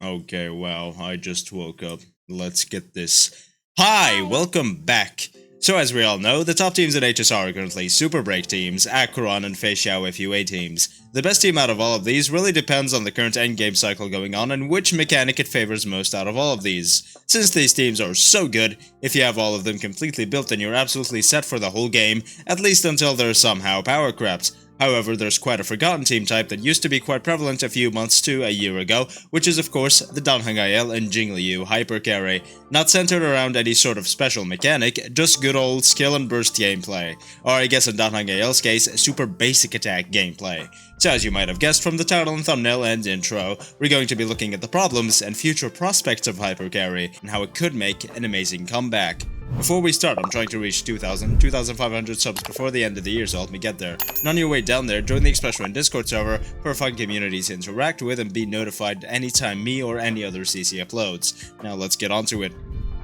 Okay, well, I just woke up. Let's get this. Hi, welcome back. So as we all know, the top teams in HSR are currently Super Break teams, Acheron and Fei Xiao FUA teams. The best team out of all of these really depends on the current endgame cycle going on and which mechanic it favors most out of all of these. Since these teams are so good, if you have all of them completely built then you're absolutely set for the whole game, at least until they're somehow power crept. However, there's quite a forgotten team type that used to be quite prevalent a few months to a year ago, which is of course the Honkai and jingliu HYPERCARRY. Not centered around any sort of special mechanic, just good old skill and burst gameplay. Or I guess in Honkai's case, super basic attack gameplay. So as you might have guessed from the title and thumbnail and intro, we're going to be looking at the problems and future prospects of HYPERCARRY and how it could make an amazing comeback. Before we start, I'm trying to reach 2,500 subs before the end of the year, so help me get there. And on your way down there, join the Expression and Discord server for a fun community to interact with and be notified anytime me or any other CC uploads. Now let's get on to it.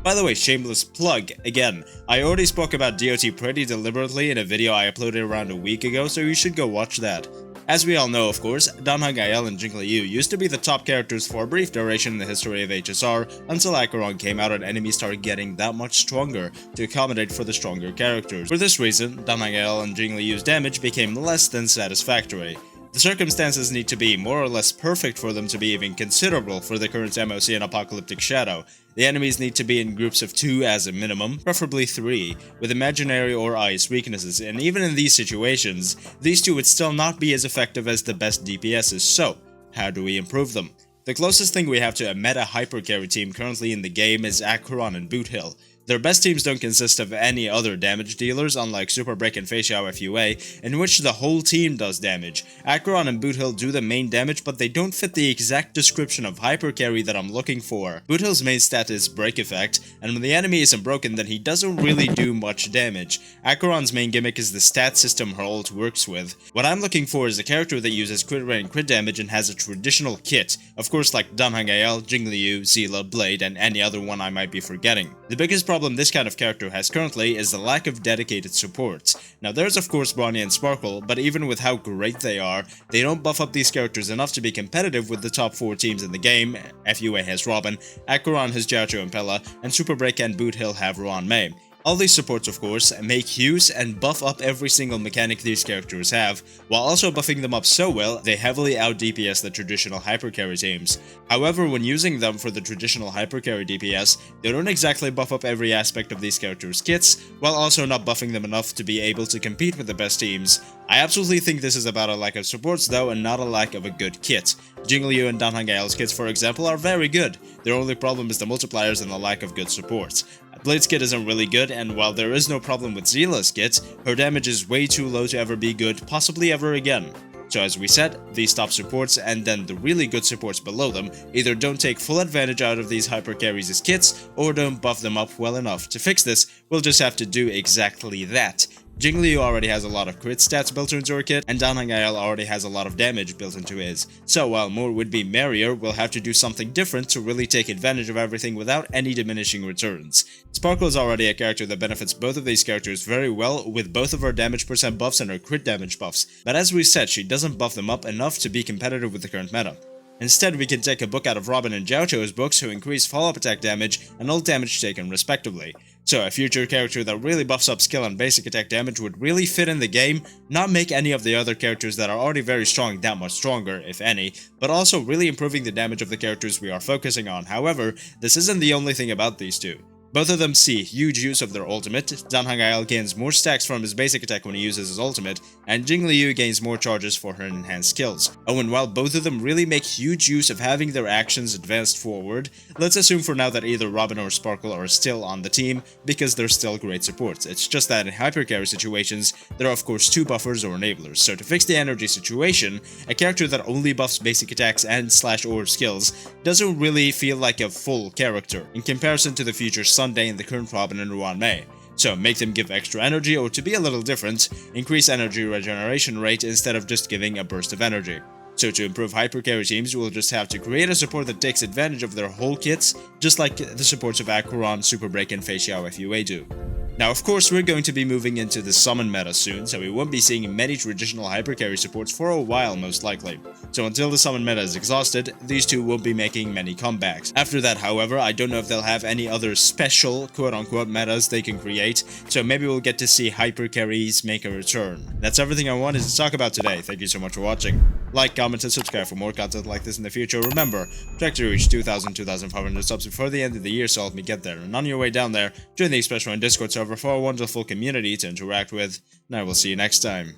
By the way, shameless plug, again, I already spoke about DOT pretty deliberately in a video I uploaded around a week ago, so you should go watch that. As we all know, of course, Honkai and jingliu used to be the top characters for a brief duration in the history of HSR until Acheron came out and enemies started getting that much stronger to accommodate for the stronger characters. For this reason, Honkai and jingliu's damage became less than satisfactory. The circumstances need to be more or less perfect for them to be even considerable for the current MOC in Apocalyptic Shadow. The enemies need to be in groups of 2 as a minimum, preferably 3, with imaginary or ice weaknesses, and even in these situations, these 2 would still not be as effective as the best DPSs, so how do we improve them? The closest thing we have to a meta HYPERCARRY team currently in the game is Acheron and Boothill. Their best teams don't consist of any other damage dealers, unlike Super Break and Fei Xiao FUA, in which the whole team does damage. Acheron and Boothill do the main damage, but they don't fit the exact description of HYPERCARRY that I'm looking for. Boothill's main stat is Break Effect, and when the enemy isn't broken then he doesn't really do much damage. Acheron's main gimmick is the stat system her ult works with. What I'm looking for is a character that uses crit rate and crit damage and has a traditional kit, of course like Honkai, jingliu, Zila, Blade, and any other one I might be forgetting. The biggest problem this kind of character has currently is the lack of dedicated supports. Now there's of course Bonnie and Sparkle, but even with how great they are, they don't buff up these characters enough to be competitive with the top 4 teams in the game. FUA has Robin, Acheron has Jiaoqiu and Pella, and Super Break and Boothill have Ruan Mei. All these supports, of course, make use and buff up every single mechanic these characters have, while also buffing them up so well, they heavily out-DPS the traditional HYPERCARRY teams. However, when using them for the traditional HYPERCARRY DPS, they don't exactly buff up every aspect of these characters' kits, while also not buffing them enough to be able to compete with the best teams. I absolutely think this is about a lack of supports though, and not a lack of a good kit. jingliu and Honkai's kits, for example, are very good. Their only problem is the multipliers and the lack of good supports. Blade's kit isn't really good, and while there is no problem with Zila's kit, her damage is way too low to ever be good, possibly ever again. So as we said, these top supports and then the really good supports below them either don't take full advantage out of these HYPERCARRY's kits or don't buff them up well enough. To fix this, we'll just have to do exactly that. jingliu already has a lot of crit stats built into her kit, and Honkai already has a lot of damage built into his. So while more would be merrier, we'll have to do something different to really take advantage of everything without any diminishing returns. Sparkle is already a character that benefits both of these characters very well, with both of her damage percent buffs and her crit damage buffs, but as we said, she doesn't buff them up enough to be competitive with the current meta. Instead, we can take a book out of Robin and Jiaoqiu's books who increase follow-up attack damage and ult damage taken respectively. So a future character that really buffs up skill and basic attack damage would really fit in the game, not make any of the other characters that are already very strong that much stronger, if any, but also really improving the damage of the characters we are focusing on. However, this isn't the only thing about these two. Both of them see huge use of their ultimate. Honkai gains more stacks from his basic attack when he uses his ultimate, and jingliu gains more charges for her enhanced skills. Oh, and while both of them really make huge use of having their actions advanced forward, let's assume for now that either Robin or Sparkle are still on the team, because they're still great supports. It's just that in HYPERCARRY situations, there are of course 2 buffers or enablers, so to fix the energy situation, a character that only buffs basic attacks and /or skills doesn't really feel like a full character, in comparison to the future Sunday and the current Robin and Ruan Mei. So make them give extra energy, or to be a little different, increase energy regeneration rate instead of just giving a burst of energy. So to improve HYPERCARRY teams, we'll just have to create a support that takes advantage of their whole kits, just like the supports of Acheron, Super Break, and Fei Xiao FUA do. Now of course we're going to be moving into the summon meta soon, so we won't be seeing many traditional HYPERCARRY supports for a while most likely. So until the summon meta is exhausted, these two will be making many comebacks. After that, however, I don't know if they'll have any other special quote-unquote metas they can create, so maybe we'll get to see hypercarries make a return. That's everything I wanted to talk about today. Thank you so much for watching. Like, comment, and subscribe for more content like this in the future. Remember, try to reach 2,500 subs before the end of the year, so help me get there. And on your way down there, join the Express One Discord server for a wonderful community to interact with, and I will see you next time.